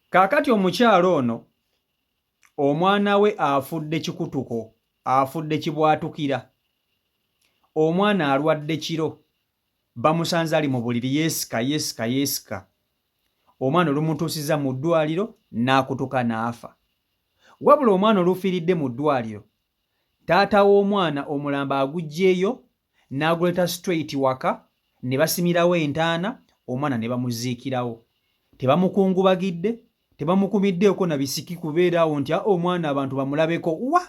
Kaakati omukyalo ono omwana we afudde kikutuko, afudde kibwatukira. Omwana alwadde kiro, bamusanze ali mu buliri yeesika. Omwana olumutuusiza mu ddwaliro n'akutuka n'afa. Wabula omwana olufiiridde mu ddwaliro, taata w'omwana omulambo aguggyeeyo n'aguleeta straight waka, ne basimirawo entaana, omwana ne bamuziikirawo. Tebamukungubagidde, tebamukumiddeeko na bisiki kubeera awo nti omwana abantu bamulabeko.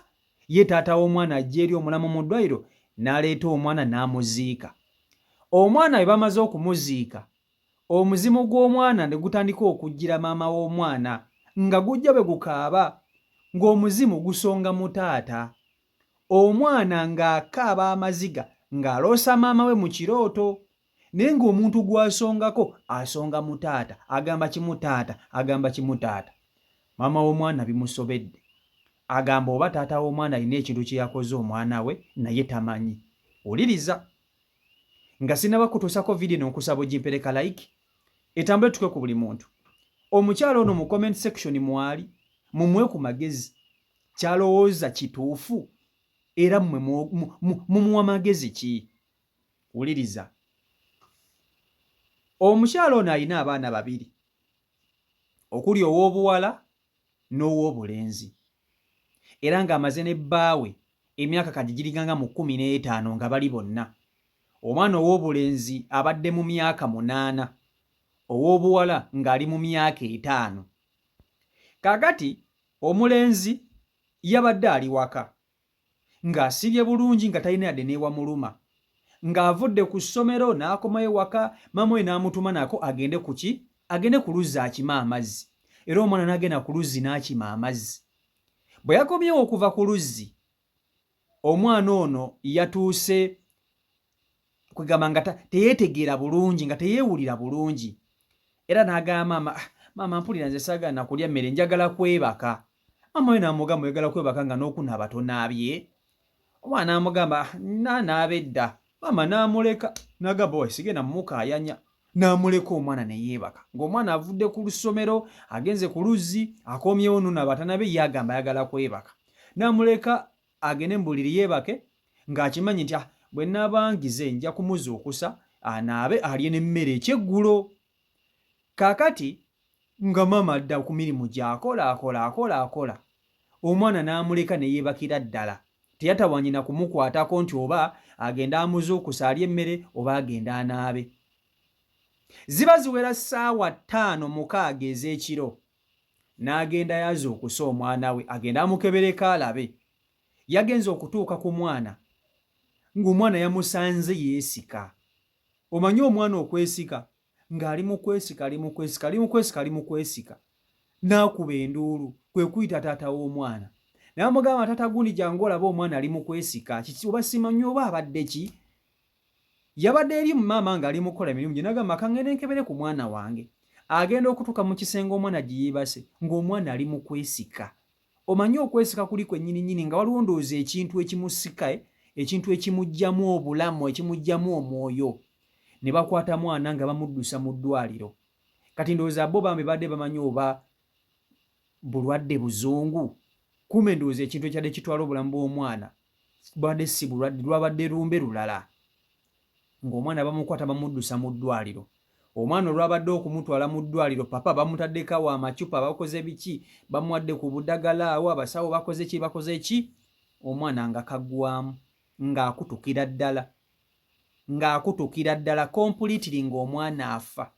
Ye taata w'omwana ajja eri omulamu mu ddwaliro n'aleeta omwana n'amuziika. Omwana bwe bamaze okumuziika, omuzimu gw'omwana ne gutandika okujjira maama w'omwana nga gujja bwe gukaaba, ng'omuzimu gusonga mu taata. Omwana ng'akaaba amaziga ng'aloosa maama we mu kirooto, naye ng'omuntu gw'asongako asonga mu taata, agamba kimu taata. Maama w'omwana bimusobedde, agamba oba taata w'omwana alina ekintu kye yakoze omwana we naye tamanyi. Wuliriza, nga sinaba kutuusako vidiyo n'okusaba ogimpereka like, etambule tukwe ku buli muntu. Omukyalo ono mu comment section mwali mumwe ku magezi, kyalowooza kituufu era mmwe mumuwa magezi ki? Wuliriza, omukyalo ono alina abaana babiri, okuli ow'obuwala n'ow'obulenzi, era ng'amaze ne bbaawe emyaka kati giriganga mu 15 nga bali bonna. Omwana ow'obulenzi abadde mu myaka 8, ow'obuwala ng'ali mu myaka 5. Kaakati omulenzi yabadde ali waka ng'asibye bulungi nga talina yadde n'ewamuluma, ng'avudde ku ssomero n'akomayo waka, maama we n'amutuma nako agende ku luzzi akime amazzi, era omwana n'agenda ku luzzi n'akima amazzi. Bwe yakomyewo okuva ku luzzi, omwana ono yatuuse kwegamba nga teyeetegeera bulungi, nga teyeewulira bulungi, era n'agamba maama mpulira nze saagala kulya mmere, njagala kwebaka. Maama we n'amugamba oyagala kwebaka nga n'okunaaba tonaabye? Omwana n'amugamba naanaaba edda. Maama n'amuleka, n'agamba owe sigenda mumukaayanya, n'amuleka omwana ne yeebaka. Ng'omwana avudde ku lusomero agenze ku luzzi, akomyewo n'onaaba tanaabye, ye agamba ayagala kwebaka. N'amuleka agende mu buliri yeebake, ng'akimanyi nti bwe naabangize nja kumuzuukusa anaabe alye n'emmere ekyeggulo. Kaakati nga maama adda ku mirimu gy'akola, omwana n'amuleka ne yeebakira ddala. Teyatawanyina kumukwatako nti oba agenda amuzuukusa alye emmere oba agenda anaabe. Ziba ziwera ssaawa 5-6 ez'ekiro, n'agenda yazuukusa omwana we, agenda amukebereka alabe. Yagenze okutuuka ku mwana, ng'omwana yamusanze yeesika. Omanyi omwana okwesika, ng'ali mu kwesika, n'akuba enduulu, kwe kuyita taata w'omwana. N'amugamba taata gundi jangu olaba omwana ali mu kwesika, kiki oba simanyi oba abadde ki? Yabadde eri maama ng'ali mu kukola emirimu gye, n'agamba kangende nkebere ku mwana wange. Agenda okutuuka mu kisenge omwana gye yeebase, ng'omwana ali mu kwesika. Omanyi okwesika kuli kwennyini nga waliwo ndowooza ekintu ekimusika, ekintu ekimuggyamu obulamu, ekimuggyamu omwoyo. Ne bakwata mwana nga bamuddusa mu ddwaliro. Kati ndowooza bo bambi badde bamanyi oba bulwadde buzungu. Kume ndowooza ekintu ekyadde kitwala obulamu bw'omwana badde si bulwadde, lwabadde lumbe lulala. Ng'omwana bamukwata bamuddusa mu ddwaliro. Omwana olwabadde okumutwala mu ddwaliro, papa bamutaddeko awo amacupa, bakoze biki, bamuwadde ku buddagala awo, abasawo bakoze ki, omwana nga kaggwamu, ng'akutukira ddala completely, ng'omwana afa.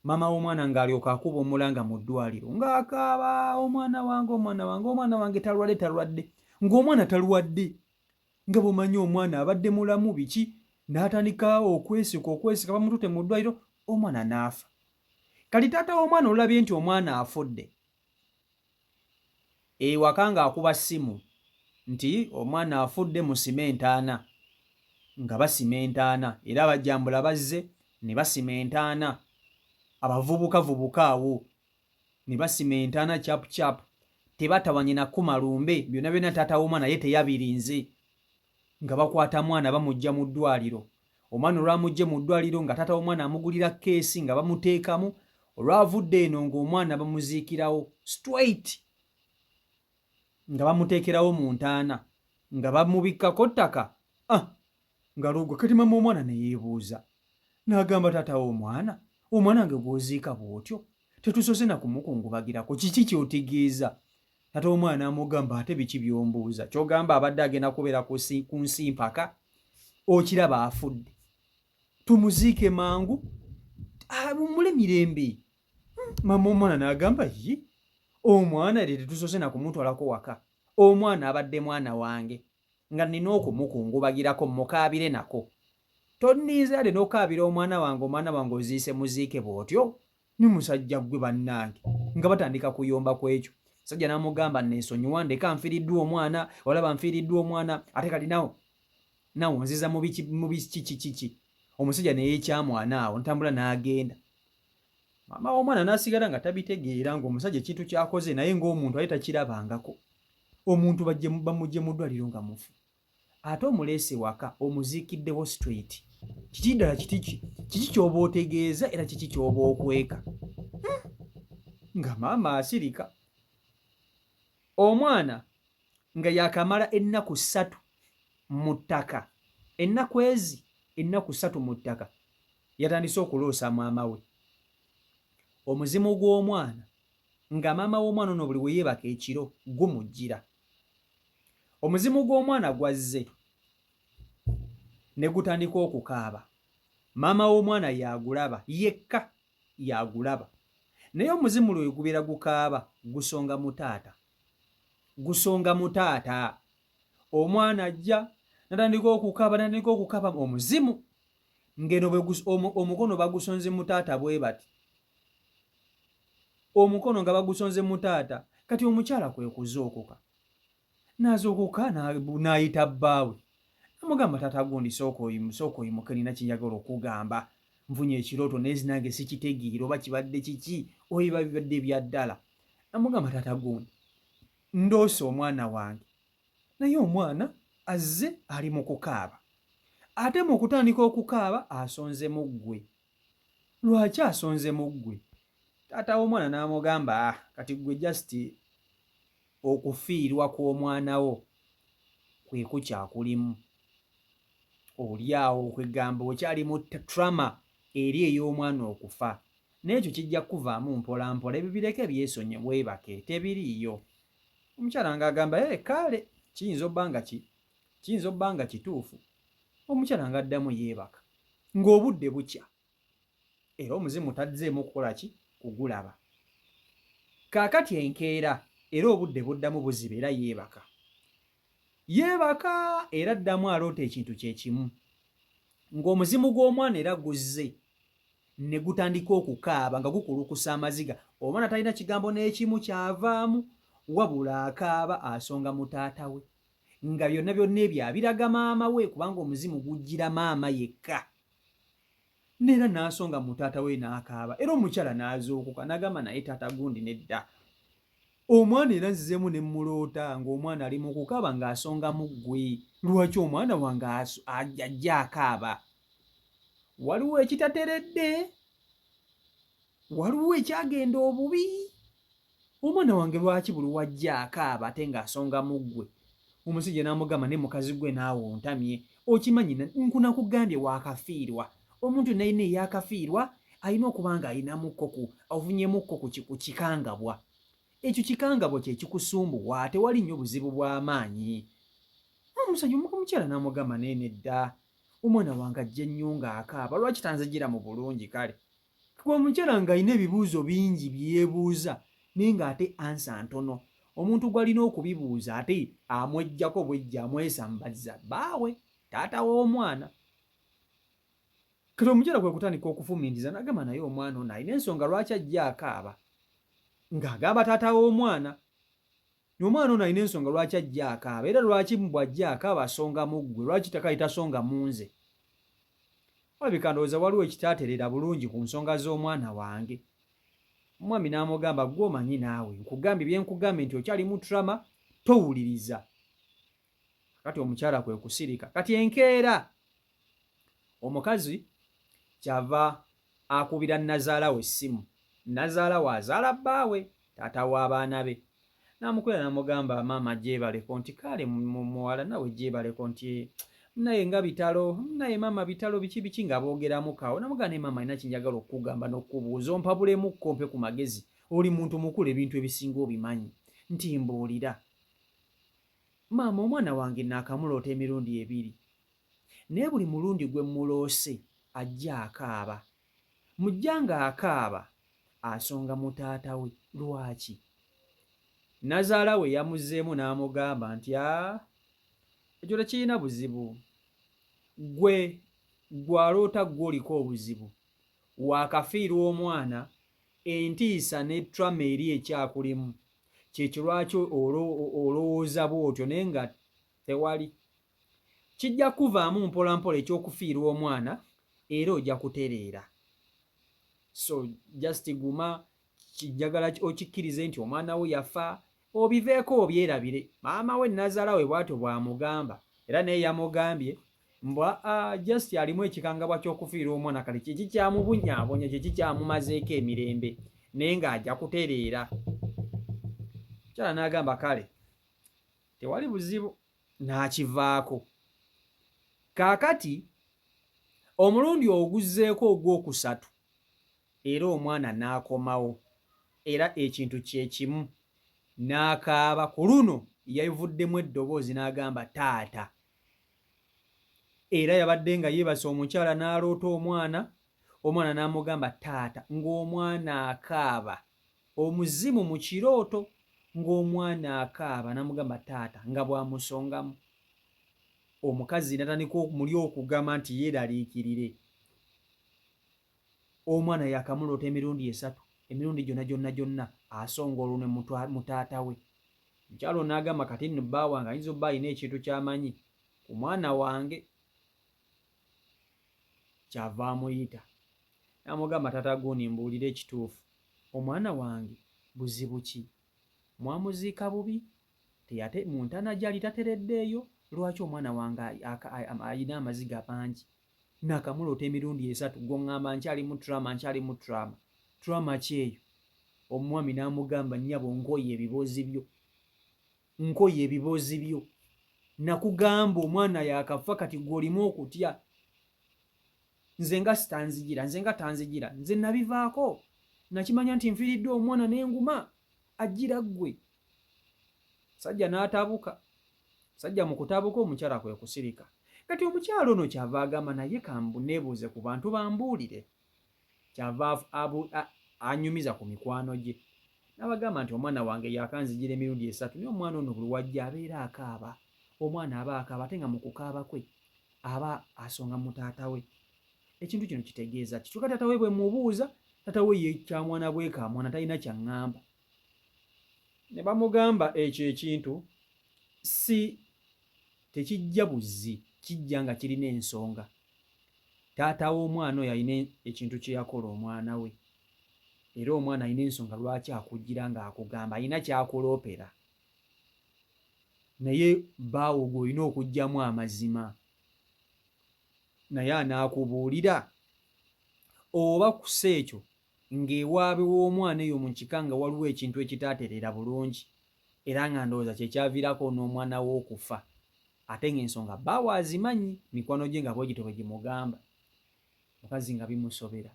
Maama w'omwana ng'alyoka akuba omulanga mu ddwaliro ng'akaaba, omwana wange talwadde, ng'omwana talwadde. Nga bw'omanyi omwana abadde mulamu biki, n'atandika okwesika, bamutute mu ddwaliro, omwana n'afa. Kati taata w'omwana olabye nti omwana afudde, ewaka ng'akuba ssimu nti omwana afudde, musime entaana. Nga basima entaana, era abajjambula bazze ne basima entaana. Abavubuka awo ne basima entaana capu, tebatawanyina kumalumbe, byonna taata w'omwana ye teyabirinze. Nga bakwata mwana bamuggya mu ddwaliro. Omwana olwamugje mu ddwaliro nga taata w'omwana amugulira keesi nga bamuteekamu, olwavudde eno ng'omwana bamuziikirawo straight nga bamuteekerawo mu ntaana nga bamubikkako ttaka nga lugwa. Kati mama omwana ne yeebuuza n'agamba taata w'omwana, omwana nga gw'oziika bw'otyo tetusoose na kumukungubagirako, kiki ky'otegeeza? Taata w'omwana n'amugamba ate biki by'ombuuza? Ky'ogamba abadde agenda kubeera ku nsi mpaka, okiraba afudde, tumuziike mangu mule mirembe. Mama omwana n'agamba ye omwana ere tetusoose na kumutwalako waka, omwana abadde mwana wange nga nina okumukungubagirako mukaabire nako. Tonniiza ade n'okaabira omwana wange oziise muziike bw'otyo. Ni musajja gwe bannange nga batandika kuyomba ku ekyo. Sajja n'amugamba neesonyiwa, ndeka nfiiriddwa omwana, olaba nfiiriddwa omwana, ate kati nawo nziza mu biki kiki. Omusajja ne yeekyamwana awo ntambula n'agenda. Mama w'omwana n'asigala nga tabitegeera ng'omusajja ekintu ky'akoze naye ng'omuntu ali takirabangako. Omuntu bamugye mu ddwaliro nga mufu, ate omuleese waka omuziikiddewo straight. Kiki ddala kiki ky'oba otegeeza era kiki ky'oba okweka? Nga maama asirika. Omwana nga yakamala ennaku 3 mu ttaka, ennaku 3 mu ttaka, yatandise okuloosa maama we. Omuzimu gw'omwana nga maama w'omwana ono buli we yeebaka ekiro gumujjira. Omuzimu gw'omwana gwazze ne gutandika okukaaba. Maama w'omwana yagulaba yekka, yagulaba. Naye omuzimu lwe gubeera gukaaba gusonga mu taata. Omwana ajja natandika okukaaba, omuzimu ng'eno omukono bagusonze mu taata bwe bati. Omukono nga bagusonze mu taata, kati omukyala kwe kuzookoka. N'azookoka n'ayita bbaawe. Namugamba taata gundi sooka oyimuke, nina kye njagala okugamba. Nfunye ekirooto naye nange sikitegeera oba kibadde kiki oba bibadde bya ddala. Namugamba taata gundi, ndoose omwana wange, naye omwana azze ali mu kukaaba. Ate mu kutandika okukaaba asonze mu ggwe. Lwaki asonze mu ggwe? Taata w'omwana n'amugamba kati ggwe just okufiirwa kw'omwana wo kwe kukyakulimu. Oli awo okwegamba okyali mu trauma eri ey'omwana okufa. N'ekyo kijja kuvaamu mpola mpola, ebyo bireke byesonye bwebake, tebiriiyo. Omukyala ng'agamba kale kiyinza obba nga kituufu. Omukyala ng'addamu yeebaka ng'obudde bukya era omuzimu tazzeemu kukola ki? Kugulaba. Kaakati enkeera era obudde buddamu buziba era yeebaka era addamu aloota ekintu kye kimu, ng'omuzimu gw'omwana era guzze ne gutandika okukaaba nga gukulukusa amaziga. Omwana talina kigambo n'ekimu kyavaamu wabula akaaba asonga mu taata we, nga byonna ebyo abiraga maama we kubanga omuzimu gujjira maama yekka. Neera n'asonga mu taata we n'akaaba, era omukyala n'azookuka n'agamba naye taata gundi nedda. Omwana era nzizeemu ne muloota ng'omwana ali mu kukaaba ng'asonga mu ggwe. Lwaki omwana wange ajja akaaba? Waliwo ekitateredde, waliwo ekyagenda obubi. Omwana wange lwaki buli wajja akaaba ate ng'asonga mu ggwe? Omusajja n'amugamba ne mukazi gwe naawe ontamye, okimanyi nkunakugambye waakafiirwa. Omuntu nayina eyakafiirwa alina okuba nga ayinamukko avunyemukko ku kikangabwa. Ekyo kikangabwa kye kikusumbuwa, tewali nnyo buzibu bw'amaanyi. Omusajja omukyala n'amugamba naye nedda, omwana wange ajja nnyo ng'akaaba, lwaki tanzijira mu bulungi kale? Kuba omukyala ng'alina ebibuuzo bingi byebuuza naye ng'ate ansa ntono. Omuntu gw'alina okubibuuza ate amweggyako bwejja amwesambazza bbaawe, taata w'omwana. Kati omukyala kwe kutandika okufumiintiza n'agamba naye omwana ono alina ensonga lwaki ajja akaaba, ng'agamba taata w'omwana. Omwana ono alina ensonga lwaki ajja akaaba, era lwaki bw'ajja akaaba asonga mu ggwe, lwaki takali tasonga mu nze? Olabika ndowooza waliwo ekitaaterera bulungi ku nsonga z'omwana wange. Omwami n'amugamba ggwe omanyi naawe nkugambye bye nkugambye nti okyali mu trauma, towuliriza. Kati omukyala kwe kusirika. Kati enkeera omukazi kyava akubira nazaala we essimu nazaala waazaala bbaawe taata w'abaana be. N'amukwera n'amugamba maama gyebaleko nti kale muwala nawe gyebaleko nti naye nga bitalo naye maama bitalo biki nga boogeramu kaawo. Namugamba ne maama alina kinjagala okukugamba n'okubuuza ompabulemu kompe ku magezi, oli muntu mukulu ebintu ebisinga obimanyi, nti mbuulira maama omwana wange naakamuloota emirundi 2 naye buli mulundi gwe muloose ajja akaaba, mujja nga akaaba asonga mu taata we. Lwaki? Nazaala we yamuzzeemu n'amugamba nti ekyo tekirina buzibu, gwe gwaloota gw'oliko obuzibu, waakafiirwa omwana, entiisa ne trama eri ekyakulimu, kyekyo lwaki olowooza bw'otyo naye nga tewali. Kijja kuvaamu mpola mpola ekyokufiirwa omwana era ojja kutereera. So just guma kijagala okikkirize nti omwana we yafa, obiveeko obyerabire. Maama we nazaala we bw'atyo bw'amugamba era naye yamugambye mbwa just alimu ekikangabwa ky'okufiirwa omwana, kale kiki kyamubunyaabonye, kiki kyamumazeeko emirembe naye ng'ajja kutereera. Kyala n'agamba kale tewali buzibu, n'akivaako. Kaakati omulundi oguzzeeko ogwokusatu era omwana n'akomawo, era ekintu kye kimu, n'akaaba. Ku luno yavuddemu eddoboozi n'agamba taata, era yabadde nga yeebase omukyala n'aloota omwana, omwana n'amugamba taata, ng'omwana akaaba, omuzimu mu kirooto ng'omwana akaaba, n'amugamba taata nga bw'amusongamu. Omukazi n'atandika okumuli okugamba nti yeeraliikirire. Omwana yakamuloota emirundi 3, emirundi gyonna asonga olunwe mu taata we. Mukyalo n'agamba kati nno bba wange ayinza obba alina ekintu ky'amanyi ku mwana wange. Kyava amuyita n'amugamba taata guuni mbuulira ekituufu, omwana wange buzibu ki? Mwamuziika bubi? mu ntaana gyali tatereddeeyo? Lwaki omwana wange alina amaziga mangi? Naakamuloota emirundi 3 gw'oŋŋamba nkyali mu trauma. Trauma ki eyo? Omwami n'amugamba nnyabo nkoye ebiboozi byo, nakugamba omwana yaakafa kati gw'olimu okutya. Nze nga tanzigira, nze nabivaako, nakimanya nti nfiiridde omwana n'enguma ajjira ggwe. Sajja n'atabuka. Sajja mu kutabuka omukyala kwe kusirika. Kati omukyala ono kyava agamba naye kambuneebuuze ku bantu bambuulire. Kyava anyumiza ku mikwano gye. N'abagamba nti omwana wange yaakanzigira emirundi 3 naye omwana ono buli wajja abeera akaaba. Omwana aba akaaba ate nga mu kukaaba kwe aba asonga mu taata we. Ekintu kino kitegeeza ki? Kyokka taata we bwe mubuuza, taata we yekyamwana bwekamwana talina kyaŋŋamba. Ne bamugamba ekyo ekintu si tekijja buzzi, kijja nga kirina ensonga. Taata w'omwana oyo alina ekintu kye yakola omwana we, era omwana alina ensonga lwaki akujjira ng'akugamba, alina ky'akuloopera. Naye bbaawo gw'olina okuggyamu amazima, naye anaakubuulira. Oba ku ekyo ng'ewaabe w'omwana eyo mu kika nga waliwo ekintu ekitaatereera bulungi, era nga ndowooza kyekyaviirako n'omwana we okufa, ate ng'ensonga bbaawo azimanyi, mikwano gye nga bwegito bwe gimugamba. Mukazi nga bimusobera,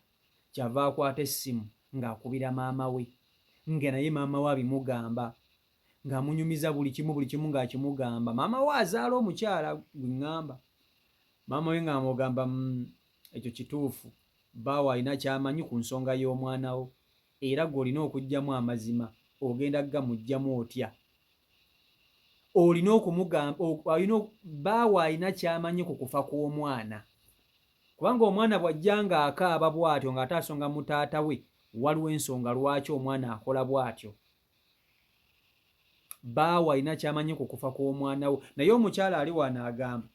kyava akwata essimu ng'akubira maama we, nga naye maama we abimugamba, ng'amunyumiza buli kimu ng'akimugamba. Maama we azaala omukyala gwe ŋŋamba. Maama we ng'amugamba ekyo kituufu, bbaawo alina ky'amanyi ku nsonga y'omwana wo, era gw'olina okuggyamu amazima, ogenda gamuggyamu otya? Olina okumugamba bbaawo alina ky'amanyi ku kufa kw'omwana, kubanga omwana bw'ajja ng'akaaba bw'atyo ng'ate asonga mu taata we, waliwo ensonga lwaki omwana akola bw'atyo. Bbaawo alina ky'amanyi ku kufa kw'omwana we. Naye omukyala ali wano agamba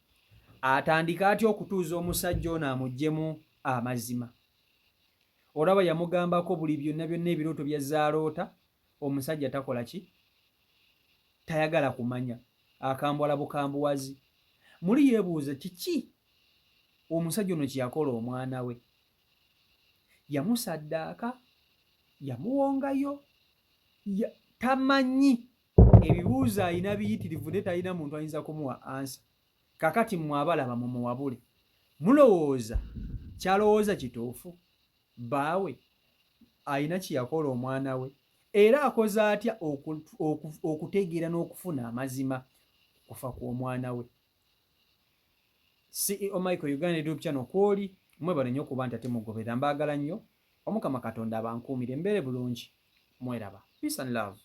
atandika atya okutuuza omusajja ono amuggyemu amazima? Olaba yamugambako buli byonna ebirooto by'azze aloota. Omusajja takola ki? Tayagala kumanya, akambwala bukambuwazi. Muli yeebuuza kiki omusajja ono kye yakola omwana we? Yamusaddaaka yamuwongayo tamanyi ebibuuzo alina biyitirivu ne talina muntu ayinza kumuwa ansa. Kakati mmwe abalaba mumuwabule, mulowooza kyalowooza kituufu? Bbaawe alina kyeyakola omwana we era akoze atya okutegeera n'okufuna amazima kufa kw'omwana we? CEO Michael Uganda YouTube channel kwoli mwebale nnyo okuba nti ate mugoberera. Mbaagala nnyo. Omukama Katonda abankuumire mbeere bulungi. Mweraba. Peace and love.